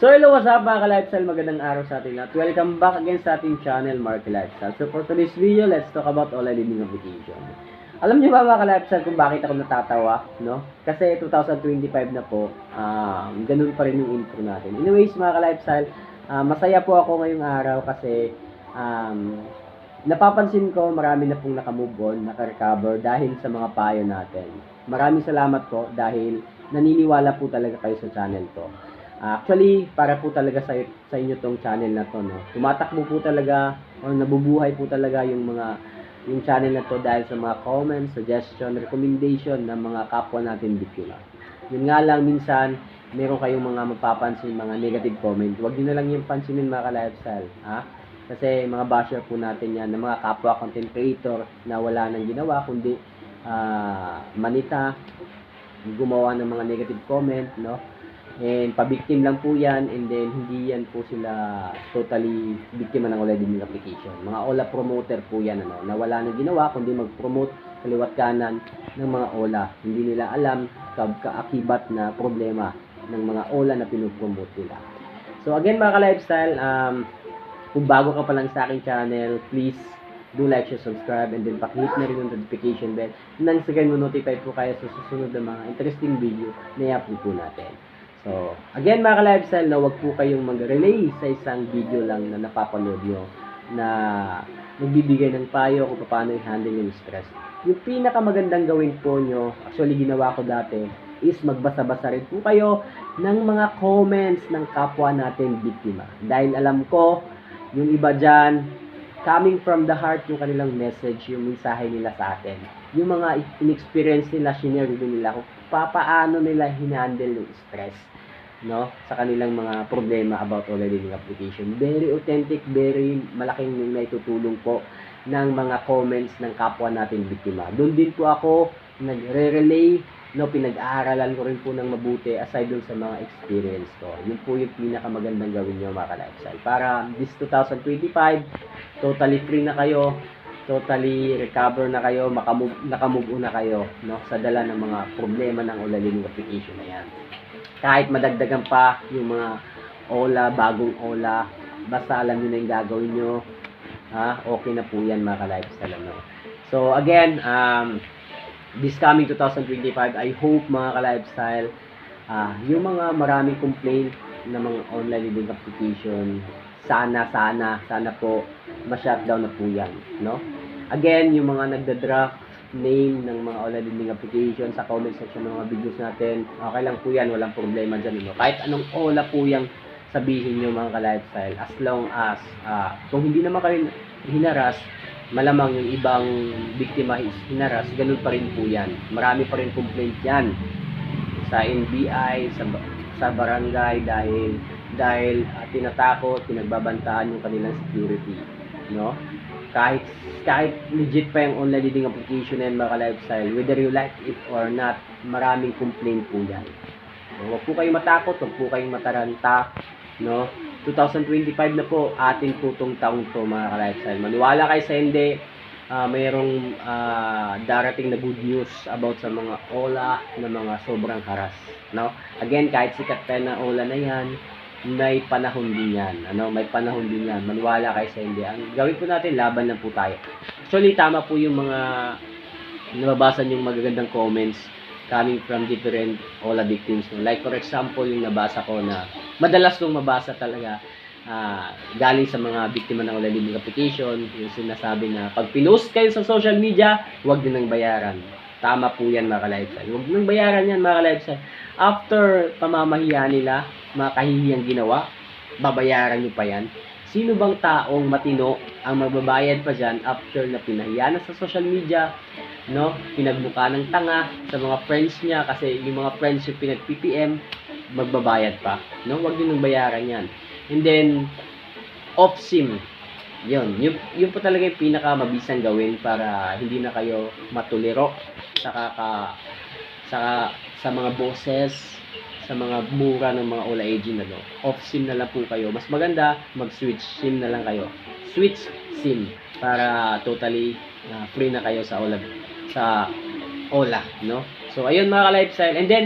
So hello, what's up mga ka-lifestyle, magandang araw sa atin at welcome back again sa ating channel, Marky Lifestyle. So for today's video, let's talk about online living application. Alam niyo ba mga ka-lifestyle kung bakit ako natatawa, no? Kasi 2025 na po, ganun pa rin yung intro natin. Anyways mga ka-lifestyle, masaya po ako ngayong araw kasi napapansin ko marami na pong nakamove on, naka-recover dahil sa mga payo natin. Maraming salamat po dahil naniniwala po talaga kayo sa channel ko. Actually, para po talaga sa inyo tong channel na to, no. Tumatakbo po talaga o nabubuhay po talaga yung channel na to dahil sa mga comments, suggestion, recommendation ng mga kapwa natin biktima. Yun nga lang minsan meron kayong mga mapapansin mga negative comment. Huwag niyo na lang yung pansinin mga ka-lifestyle, ha? Kasi mga basher po natin yan, ng mga kapwa content creator na wala nang ginawa kundi manita, gumawa ng mga negative comment, no? And pabiktim lang po yan, and then hindi yan po sila totally biktima ng online living application. Mga OLA promoter po yan, ano, na wala nang ginawa kundi mag-promote kaliwat kanan ng mga OLA. Hindi nila alam kaakibat na problema ng mga OLA na pinopromote nila. So again mga ka-lifestyle, kung bago ka pa lang sa aking channel, please do like, share, subscribe, and then pakihit na rin yung notification bell nang sa ganun notify po kayo sa susunod na mga interesting video na i-upload po natin. So, again mga ka-lifestyle, na wag po kayong mag-relay sa isang video lang na napapanood nyo na nagbibigay ng payo kung paano i-handle yung stress. Yung pinakamagandang gawin po nyo, actually ginawa ko dati, is magbasa-basa rin po kayo ng mga comments ng kapwa natin biktima. Dahil alam ko, yung iba dyan, coming from the heart yung kanilang message, yung mensahe nila sa atin. Yung mga in-experience nila, shinare din nila kung paano nila hinandle yung stress, no, sa kanilang mga problema about online living application. Very authentic, very malaking naitutulong po ng mga comments ng kapwa natin biktima. Doon din po ako nagre-relay, no, pinag-aaralan ko rin po ng mabuti aside dun sa mga experience ko. Yun po yung pinakamagandang gawin nyo mga ka-lifestyle. Para this 2025, totally free na kayo, totally recover na kayo, nakamove on na kayo, no, sa dala ng mga problema ng online living application na yan. Kahit madagdagan pa yung mga OLA, bagong OLA, basta alam nyo na yung gagawin nyo, okay na po yan mga ka-lifestyle, no? So again, this coming 2025, I hope mga ka-lifestyle, yung mga maraming complaint na mga online living application, sana po ma-shutdown na po yan, no? Again, yung mga nagda-draft name ng mga online living application sa comment section ng mga videos natin, okay lang po yan, walang problema dyan, no? Kahit anong OLA po yung sabihin nyo mga ka-lifestyle, as long as kung hindi naman kayo hinaras, malamang yung ibang biktima is hinaras, ganun pa rin po yan. Marami pa rin complaint yan sa NBI, sa barangay dahil tinatakot, pinagbabantaan yung kanilang security, no? Kahit legit pa yung online living application na yan mga ka-lifestyle, whether you like it or not, maraming complaint po yan. So, huwag po kayong matakot, huwag po kayong mataranta, no? 2025 na po, atin po tong taong to mga ka-lifestyle. Maniwala kayo sa hindi, mayroong darating na good news about sa mga OLA na mga sobrang haras, no? Again, kahit sikat pa na OLA na yan, may panahon din yan, ano? May panahon din yan. Maniwala kayo sa hindi. Ang gawin po natin, laban lang po tayo. Actually, tama po yung mga nababasa yung magagandang comments coming from different OLA victims. Like for example, yung nabasa ko na madalas kong mabasa talaga galing sa mga biktima ng online living application, yung sinasabi na pag pinost kayo sa social media, huwag din nang bayaran. Tama po yan mga ka-lifestyle. Huwag nang bayaran yan mga ka-lifestyle. After pamamahiya nila, mga kahihiyang ginawa, babayaran nyo pa yan. Sino bang taong matino ang magbabayad pa dyan after na pinahiya na sa social media, no? Pinagmukha ng tanga sa mga friends niya kasi yung mga friends yung pinag-PPM, magbabayad pa, no? Huwag nyo nang bayaran yan. And then, off-sim. Yun po talaga yung pinakamabisang gawin para hindi na kayo matuliro sa mga bosses, sa mga mura ng mga OLA agent, ano. Off-sim na lang po kayo. Mas maganda, mag-switch SIM na lang kayo. Switch SIM para totally free na kayo sa OLA, no? So, ayun mga ka-lifestyle. And then,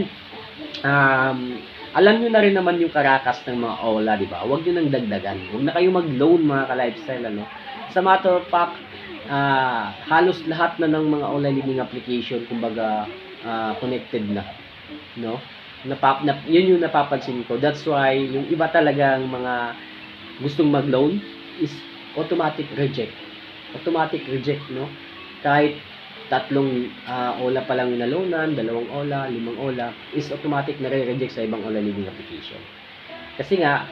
alam nyo na rin naman yung karakas ng mga OLA, di ba? Huwag nyo nang dagdagan. Huwag na kayo mag-loan mga ka-lifestyle, ano? Sa matter of fact, halos lahat na ng mga OLA living application, kumbaga, connected na, no? Yun yung napapansin ko. That's why, yung iba talagang mga gustong mag-loan is automatic reject. Automatic reject, no? Kahit tatlong OLA pa lang naloanan, 2 OLA, 5 OLA, is automatic na re-reject sa ibang OLA living application. Kasi nga,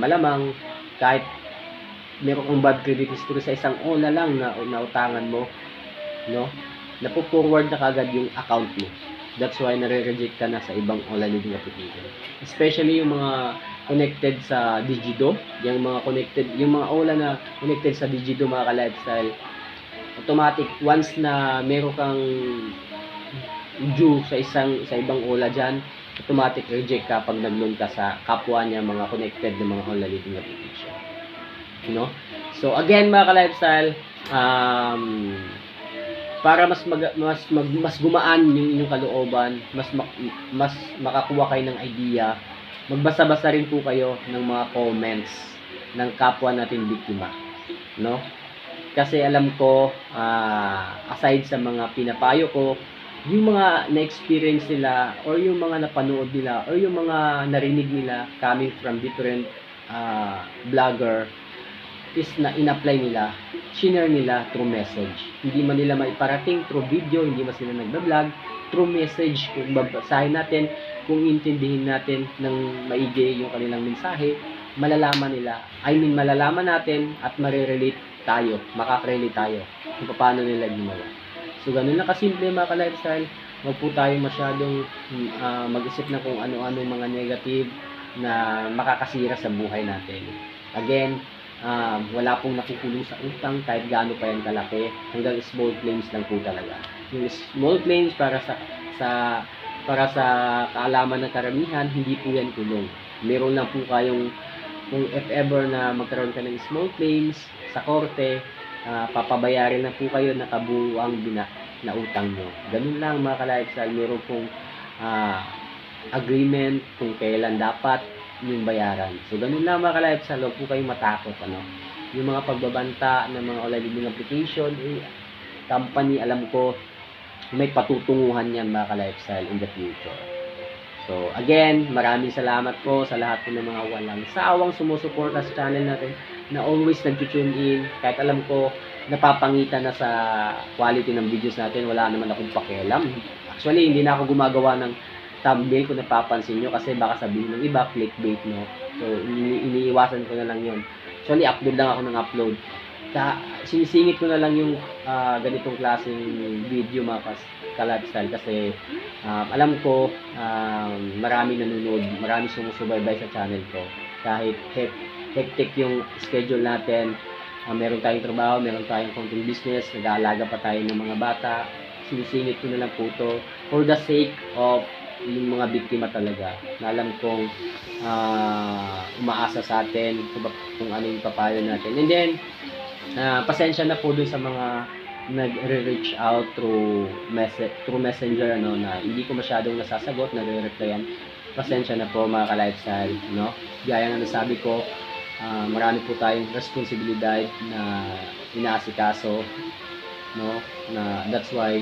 malamang kahit meron kang bad credit history sa isang OLA lang na nautangan mo, no? Napo-forward na kagad yung account mo. That's why nare-reject ka na sa ibang OLA living application. Especially yung mga connected sa Digido, yung mga OLA na connected sa Digido mga ka-lifestyle, automatic once na meron kang due sa ibang OLA dyan, automatic reject ka pag nag-loan ka sa kapwa niya mga connected na mga OLA living application. No? So again mga ka-lifestyle, para mas gumaan yung inyong kalooban, mas makakuha kayo ng idea, magbasa-basa rin po kayo ng mga comments ng kapwa natin biktima, no? Kasi alam ko, aside sa mga pinapayo ko, yung mga na-experience nila or yung mga napanood nila or yung mga narinig nila coming from different vlogger is na in-apply nila, share nila through message. Hindi man nila maiparating through video, hindi man sila nagba-vlog, through message. Kung babasahin natin, kung intindihin natin ng maigi yung kanilang mensahe, malalaman natin at marirelate tayo, makaka-relate tayo kung paano nila ginawa. So, ganun lang kasimple mga ka-lifestyle. Huwag po tayo masyadong mag-isip na kung ano-ano mga negative na makakasira sa buhay natin. Again, wala pong nakukulong sa utang kahit gaano pa yan kalaki. Hanggang small claims lang po talaga. Yung small claims para sa kaalaman ng karamihan, hindi po yan kulong. Meron lang po kayong, kung if ever na magkaroon ka ng small claims sa korte, papabayarin na po kayo na kabuuang na utang nyo. Ganun lang mga ka-lifestyle, meron pong agreement kung kailan dapat yung bayaran. So ganun lang mga ka-lifestyle, huwag po kayong matakot, ano. Yung mga pagbabanta ng mga online living application, company, alam ko may patutunguhan yan mga ka-lifestyle in the future. So, again, maraming salamat po sa lahat po ng mga walang sawang sumusuporta sa channel natin na always nag-tune in. Kahit alam ko, napapangitan na sa quality ng videos natin, wala naman akong pakialam. Actually, hindi na ako gumagawa ng thumbnail kung napapansin nyo kasi baka sabihin ng iba, clickbait, no? So, iniiwasan ko na lang yun. Actually, upload lang ako ng upload. Sinisingit ko na lang yung ganitong klaseng video mga ka-lifestyle kasi alam ko marami nanonood, marami sumusubaybay sa channel ko. Kahit hectic yung schedule natin, meron tayong trabaho, meron tayong konting business, nag-aalaga pa tayo ng mga bata, sinisingit ko na lang po to for the sake of yung mga biktima talaga na alam kong umaasa sa atin kung ano yung papayo natin. And then pasensya na po dun sa mga nagre-reach out through messenger, ano, na hindi ko masyadong nasasagot, nagre-replyan. Pasensya na po mga ka-lifestyle, no? Gaya nga nasabi ko, marami po tayong responsibilidad na inaasikaso, no? Na that's why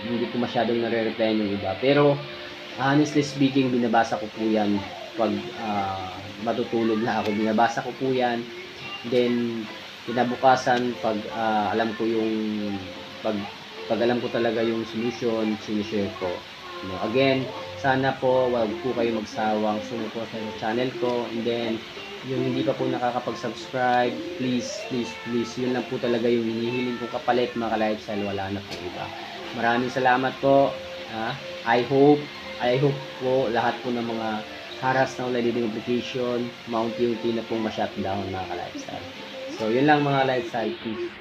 hindi ko masyadong nare-replyan yung iba. Pero honestly speaking, binabasa ko po yan pag matutulog na ako. Binabasa ko po yan. Then kinabukasan pag alam ko yung pag alam ko talaga yung solution, sinishare ko. No, again, sana po wag po kayo magsawang sumuporta sa channel ko. And then yung hindi pa po nakakapag-subscribe, please, yun lang po talaga yung hinihiling kong kapalit mga ka-lifestyle, wala na po iba. Maraming salamat po. I hope po lahat po ng mga haras na online living application, maunti-unti na pong ma-shutdown mga ka-lifestyle. So, yun lang mga lifestyle. Peace.